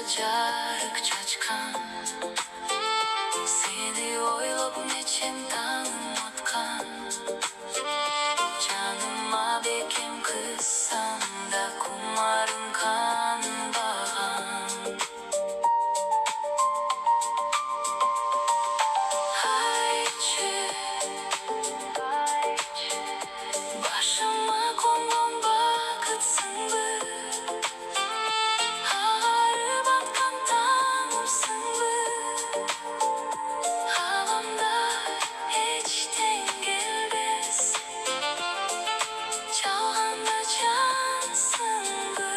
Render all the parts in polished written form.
жарык чачкан, сени ойлоп нечем таңым аткан. Жаныма бекем кыссам да кумарым канбаган. Айтчы, башыма конгон бакытсыңбы, аарып аткан таңымсыңбы, аламда эчтең келбес, жалганда жансыңбы.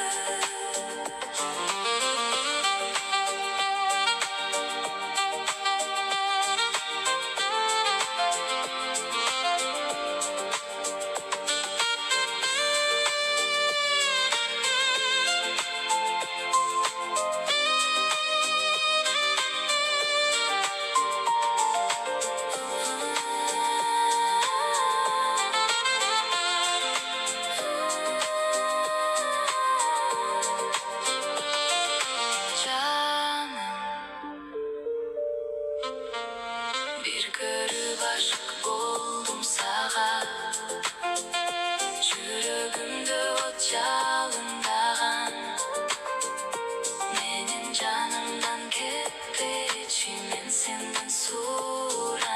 Bir görüp aşık oldum sağa, жүрөгүмдө от жалындаган. Менин жанымдан кетпечи, мен сенден сурайм.